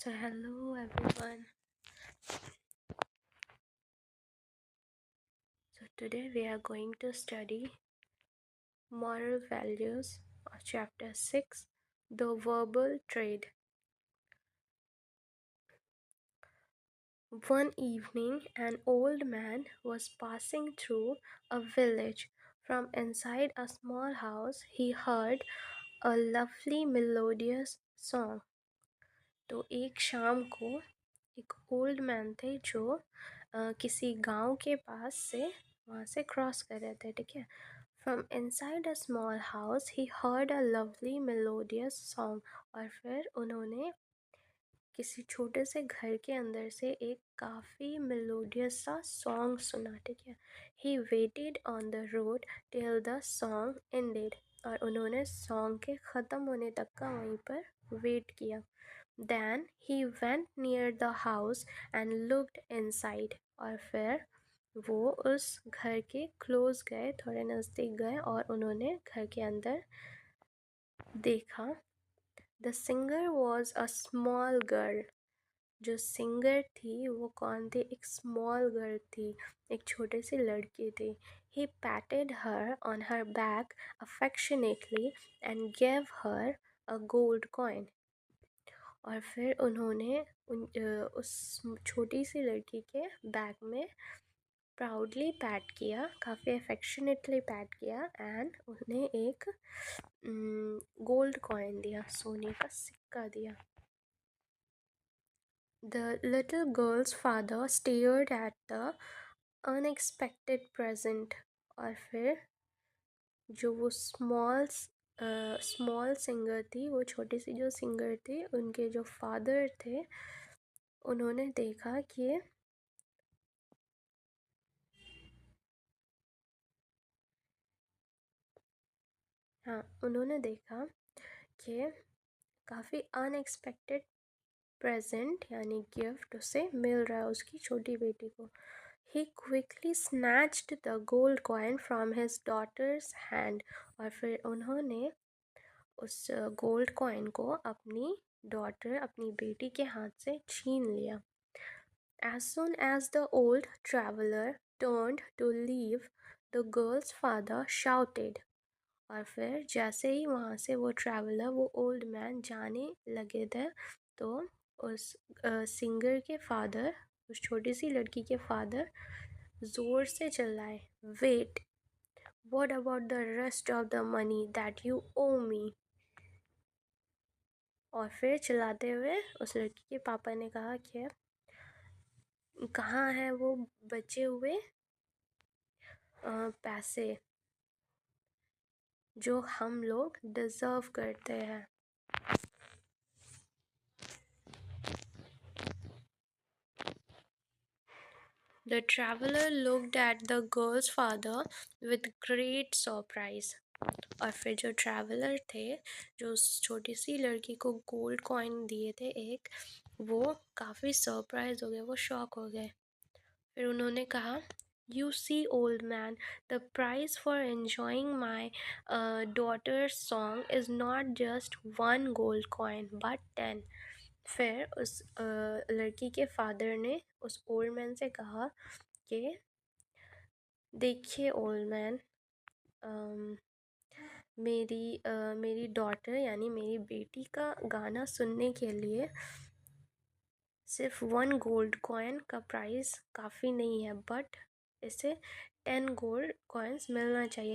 So hello everyone. So today we are going to study moral values of chapter 6, the verbal trade. One evening an old man was passing through a village. From inside a small house he heard a lovely melodious song. तो एक शाम को एक old man थे जो किसी गांव के पास से वहाँ से क्रॉस कर रहे थे, ठीक है. From inside a small house he heard a lovely melodious song. और फिर उन्होंने किसी छोटे से घर के अंदर से एक काफ़ी मेलोडियस सा सॉन्ग सुना, ठीक है. He waited on the road till the song ended. और उन्होंने सॉन्ग के ख़त्म होने तक का वहीं पर वेट किया. Then he went near the house and looked inside. और फिर वो उस घर के क्लोज गए, थोड़े नज़दीक गए और उन्होंने घर के अंदर देखा. The singer was a small girl. जो सिंगर थी वो कौन थी? एक स्मॉल गर्ल थी, एक छोटी सी लड़की थी. He patted her on her back affectionately and gave her a gold coin. और फिर उन्होंने उस छोटी सी लड़की के बैग में प्राउडली पैट किया, काफ़ी अफेक्शनेटली पैट किया एंड उन्हें एक गोल्ड कॉइन दिया, सोने का सिक्का दिया. The little girl's father stared at the unexpected present. और फिर जो वो स्मॉल सिंगर थी, वो छोटी सी जो सिंगर थी, उनके जो फादर थे उन्होंने देखा कि उन्होंने देखा कि काफ़ी अनएक्सपेक्टेड प्रेजेंट यानी गिफ्ट उसे मिल रहा है उसकी छोटी बेटी को. He quickly snatched the gold coin from his daughter's hand. और फिर उन्होंने उस गोल्ड कॉइन को अपनी बेटी के हाथ से छीन लिया. As soon as the old traveler turned to leave, the girl's father shouted. और फिर जैसे ही वहाँ से वो ट्रैवलर, वो ओल्ड मैन जाने लगे थे, तो उस सिंगर के फादर, उस छोटी सी लड़की के फादर ज़ोर से चिल्लाए, wait, what about the rest of the money that you owe me. और फिर चिल्लाते हुए उस लड़की के पापा ने कहा कि कहाँ है वो बचे हुए पैसे जो हम लोग डिज़र्व करते हैं. The traveler looked at the girl's father with great surprise. और फिर जो ट्रैवलर थे, जो उस छोटी सी लड़की को गोल्ड कॉइन दिए थे एक, वो काफ़ी सरप्राइज हो गए, वो शॉक हो गए. फिर उन्होंने कहा, You see, old man, the price for enjoying my daughter's song is not just one gold coin but 10. फिर उस लड़की के फादर ने उस ओल्ड मैन से कहा कि देखिए ओल्ड मैन, मेरी डॉटर यानी मेरी बेटी का गाना सुनने के लिए सिर्फ 1 गोल्ड कॉइन का प्राइस काफ़ी नहीं है, बट इसे 10 गोल्ड कॉइन्स मिलना चाहिए.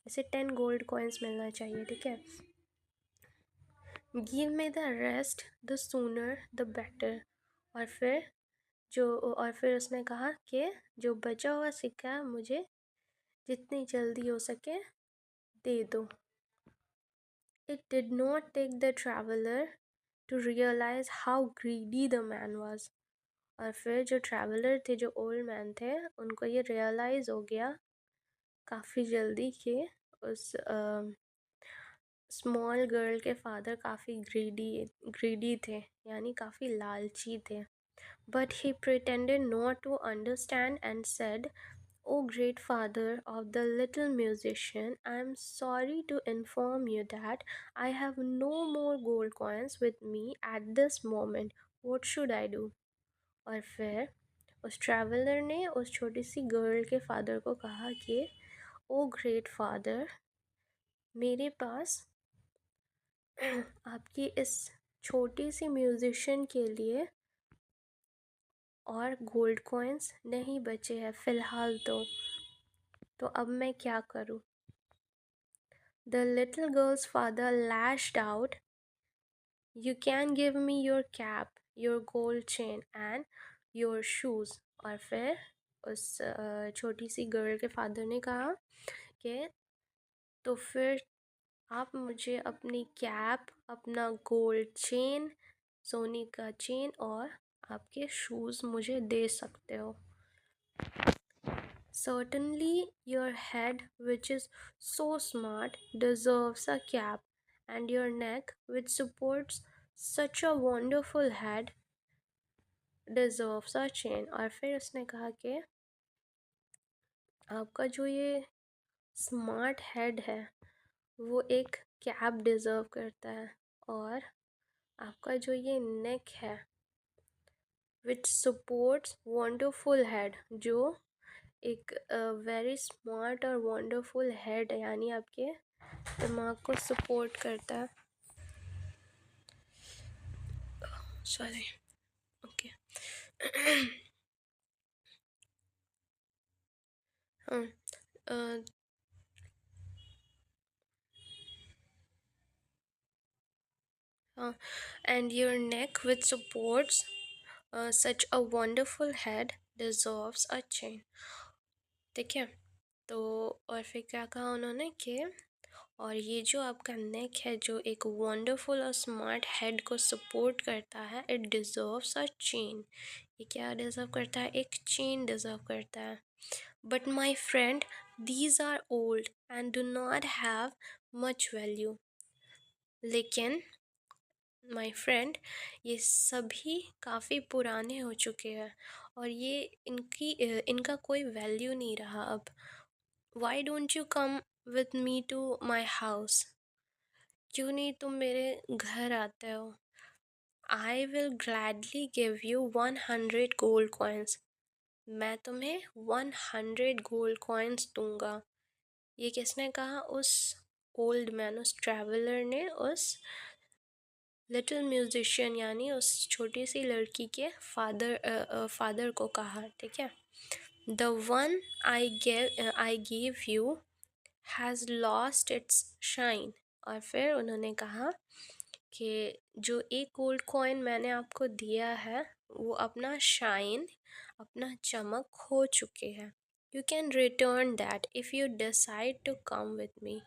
इसे 10 गोल्ड कॉइन्स मिलना चाहिए, ठीक है. Give me the rest the sooner the better. और फिर उसने कहा कि जो बचा हुआ सिक्का मुझे जितनी जल्दी हो सके दे दो. It did not take the traveler to realize how greedy the man was. और फिर जो ट्रैवलर थे, जो ओल्ड मैन थे, उनको ये रियलाइज़ हो गया काफ़ी जल्दी कि उस स्मॉल गर्ल के फादर काफ़ी ग्रीडी थे, यानी काफ़ी लालची थे. But he pretended not to understand and said, O great father of the little musician, I am sorry to inform you that I have no more gold coins with me at this moment. What should I do? और फिर उस traveller ने उस छोटी सी girl के father को कहा कि ओ ग्रेट फादर, मेरे पास आपकी इस छोटी सी म्यूजिशियन के लिए और गोल्ड कॉइन्स नहीं बचे हैं फ़िलहाल तो अब मैं क्या करूं? The little girl's father lashed out, You can give me your cap, your gold chain and your shoes. और फिर उस छोटी सी गर्ल के फादर ने कहा कि तो फिर आप मुझे अपनी कैप, अपना गोल्ड चेन, सोने का चेन और आपके शूज़ मुझे दे सकते हो. Certainly, your head, which is so smart, deserves a cap, and your neck, which supports such a wonderful head, deserves a chain. और फिर उसने कहा कि आपका जो ये स्मार्ट हेड है वो एक कैप डिज़र्व करता है, और आपका जो ये नेक है विच सपोर्ट्स वंडरफुल हेड, जो एक वेरी स्मार्ट और वंडरफुल हेड है, यानी आपके दिमाग को सपोर्ट करता है. Sorry, okay. हाँ, and your neck which supports such a wonderful head deserves a chain. ठीक है, तो और फिर क्या कहा उन्होंने कि और ये जो आपका नेक है जो एक वंडरफुल और स्मार्ट हेड को सपोर्ट करता है, इट डिज़र्व्स अ चेन. ये क्या डिज़र्व करता है? एक चेन डिज़र्व करता है. But my friend, these are old and do not have much value. लेकिन माय फ्रेंड, ये सभी काफ़ी पुराने हो चुके हैं और ये इनका कोई वैल्यू नहीं रहा अब. Why don't you come with me to my house? क्यों नहीं तुम मेरे घर आते हो? I will gladly give you 100 gold coins. मैं तुम्हें 100 गोल्ड कॉइन्स दूंगा. ये किसने कहा? उस ओल्ड मैन, उस ट्रैवलर ने उस लिटिल म्यूजिशियन यानी उस छोटी सी लड़की के फादर को कहा. ठीक है. The one I give you has lost its shine. और फिर उन्होंने कहा कि जो एक गोल्ड कॉइन मैंने आपको दिया है वो अपना शाइन, अपना चमक खो चुके हैं. You can return that if you decide to come with me.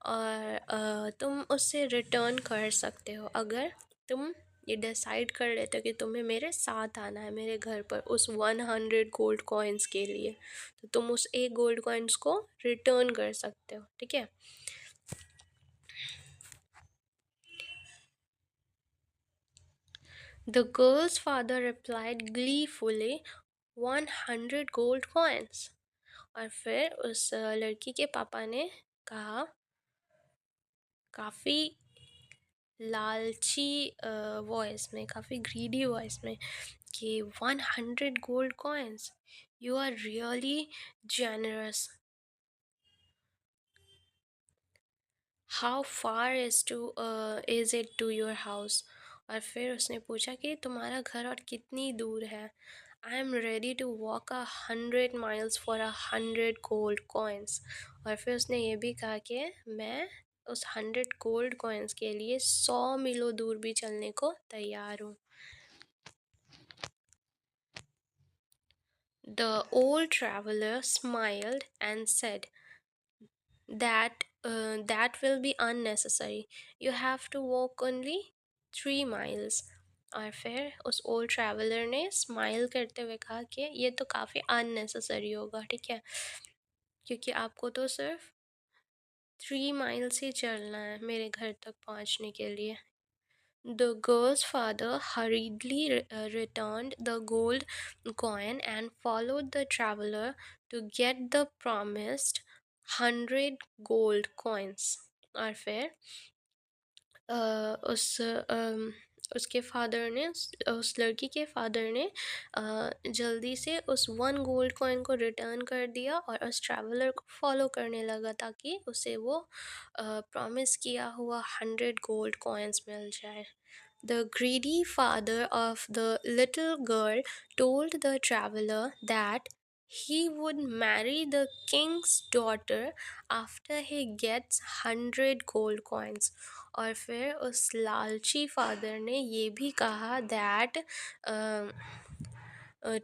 और तुम उससे रिटर्न कर सकते हो अगर तुम ये डिसाइड कर लेते हो कि तुम्हें मेरे साथ आना है मेरे घर पर उस 100 गोल्ड कॉइन्स के लिए, तो तुम उस एक गोल्ड कॉइन्स को रिटर्न कर सकते हो. ठीक है. The girls father replied gleefully, 100 gold coins. और फिर उस लड़की के पापा ने कहा काफ़ी लालची वॉइस में, काफ़ी ग्रीडी वॉइस में कि 100 gold coins, you are really generous. How far is it to your house? और फिर उसने पूछा कि तुम्हारा घर और कितनी दूर है. I am ready to walk 100 miles for 100 gold coins. और फिर उसने ये भी कहा कि मैं उस 100 गोल्ड कॉइन्स के लिए 100 मीलों दूर भी चलने को तैयार हूँ. The old traveler smiled and said, that will be unnecessary. You have to walk only 3 miles. और फिर उस ओल्ड ट्रैवलर ने स्माइल करते हुए कहा कि ये तो काफ़ी अननेसेसरी होगा. ठीक है, क्योंकि आपको तो सिर्फ 3 माइल्स ही चलना है मेरे घर तक पहुंचने के लिए. The girl's father hurriedly returned the gold coin and followed the traveler to get the promised 100 gold coins. और फिर उसके फादर ने उस लड़की के फादर ने जल्दी से उस 1 गोल्ड कॉइन को रिटर्न कर दिया और उस ट्रैवलर को फॉलो करने लगा ताकि उसे वो प्रॉमिस किया हुआ 100 गोल्ड कॉइन्स मिल जाए. The greedy father of the little girl told the traveler that he would marry the king's daughter after he gets 100 gold coins. और फिर उस लालची फादर ने ये भी कहा दैट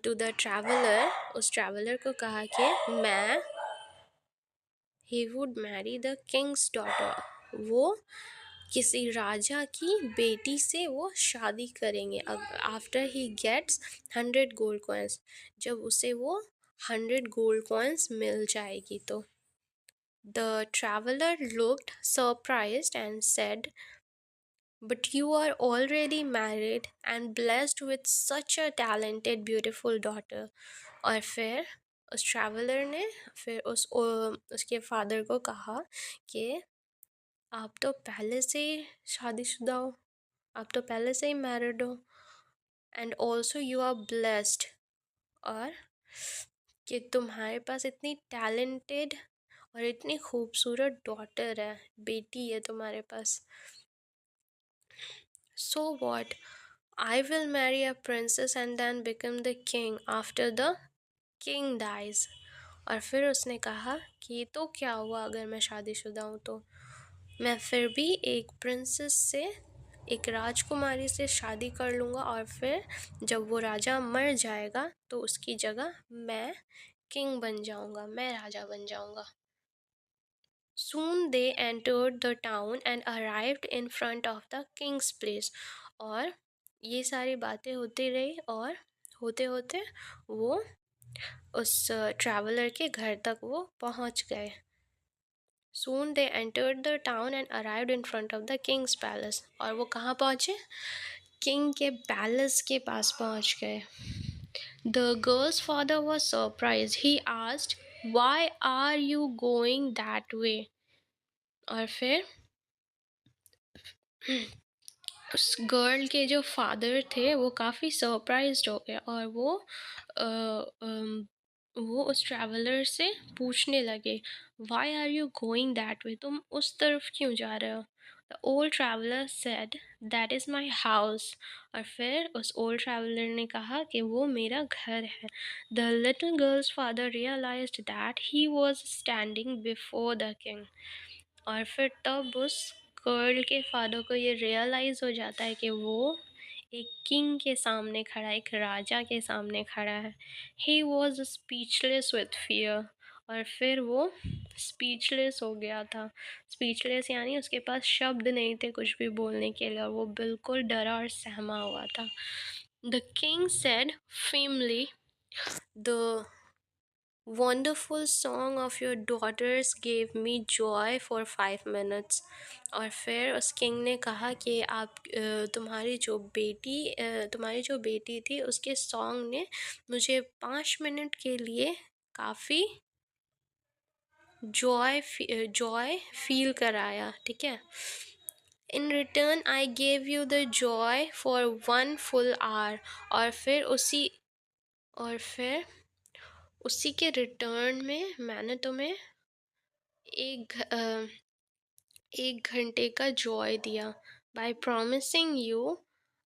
टू द ट्रैवलर, उस ट्रैवलर को कहा कि मैं he would marry the king's daughter, वो किसी राजा की बेटी से वो शादी करेंगे after he gets 100 gold coins, जब उसे वो 100 गोल्ड कॉइन्स मिल जाएगी तो. The traveler looked surprised and said, "But you are already married and blessed with such a talented, beautiful daughter." और फिर उस ट्रैवलर ने फिर उसके फादर को कहा कि आप तो पहले से ही शादीशुदा हो, आप तो पहले से ही मैरिड हो, and also you are blessed, और कि तुम्हारे पास इतनी टैलेंटेड और इतनी खूबसूरत डॉटर है, बेटी है तुम्हारे पास. So what? I will marry a princess and then become the king after the king dies. और फिर उसने कहा कि तो क्या हुआ अगर मैं शादीशुदा हूँ तो, मैं फिर भी एक प्रिंसेस से, एक राजकुमारी से शादी कर लूँगा और फिर जब वो राजा मर जाएगा तो उसकी जगह मैं किंग बन जाऊँगा, मैं राजा बन जाऊँगा. Soon they entered the town and arrived in front of the king's place. और ये सारी बातें होती रही और होते होते वो उस ट्रैवलर के घर तक वो पहुंच गए. Soon they entered the town and arrived in front of the king's palace. और वो कहाँ पहुँचे? किंग के पैलेस के पास पहुँच गए. The girl's father was surprised. He asked, "Why are you going that way?" और फिर उस गर्ल के जो फादर थे वो काफ़ी सरप्राइज्ड हो गए और वो उस ट्रैवलर से पूछने लगे, "why are you going that way?" तुम उस तरफ क्यों जा रहे हो? The old traveller said, "that is my house." और फिर उस ओल्ड ट्रैवलर ने कहा कि वो मेरा घर है. The little girl's father realised that he was standing before the king. और फिर तब उस गर्ल के फादर को ये रियलाइज़ हो जाता है कि वो एक किंग के सामने खड़ा है, एक राजा के सामने खड़ा है. He was speechless with fear. और फिर वो स्पीचलेस हो गया था. स्पीचलेस यानी उसके पास शब्द नहीं थे कुछ भी बोलने के लिए और वो बिल्कुल डरा और सहमा हुआ था. The king said family, "the wonderful song of your daughters gave me joy for 5 minutes." और फिर उस किंग ने कहा कि तुम्हारी जो बेटी थी उसके सॉन्ग ने मुझे 5 मिनट के लिए काफ़ी जॉय फील कराया. ठीक है. In return I gave you the Joy for 1 full hour. और फिर उसी के रिटर्न में मैंने तुम्हें एक घंटे का जॉय दिया, by promising you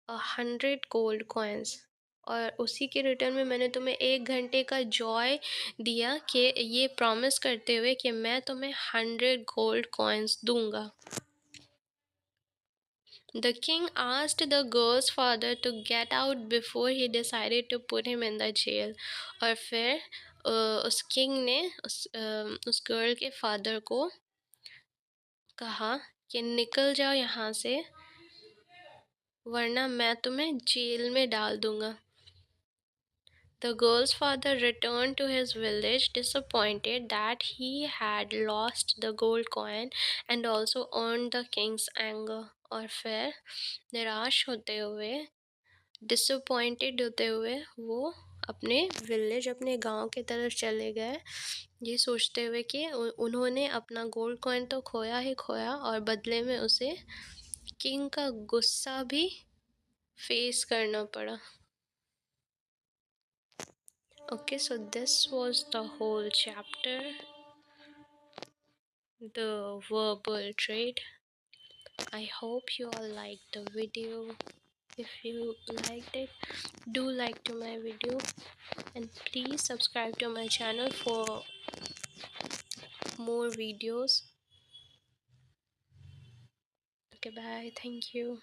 100 gold coins. और उसी के रिटर्न में मैंने तुम्हें 1 घंटे का जॉय दिया कि ये प्रॉमिस करते हुए कि मैं तुम्हें 100 गोल्ड कॉइन्स दूंगा. The king asked the girl's father to get out before he decided to put him in the jail. और फिर उस किंग ने उस गर्ल के फादर को कहा कि निकल जाओ यहाँ से वरना मैं तुम्हें जेल में डाल दूंगा. The girl's father returned to his village disappointed that he had lost the gold coin and also earned the king's anger. और फिर निराश होते हुए, डिसअपॉइंटेड होते हुए वो अपने विलेज, अपने गांव की तरफ चले गए, ये सोचते हुए कि उन्होंने अपना गोल्ड कॉइन तो खोया ही खोया और बदले में उसे किंग का गुस्सा भी फेस करना पड़ा. Okay, so this was the whole chapter, the verbal trade. I hope you all liked the video. If you liked it, do like to my video and please subscribe to my channel for more videos. Okay, bye. Thank you.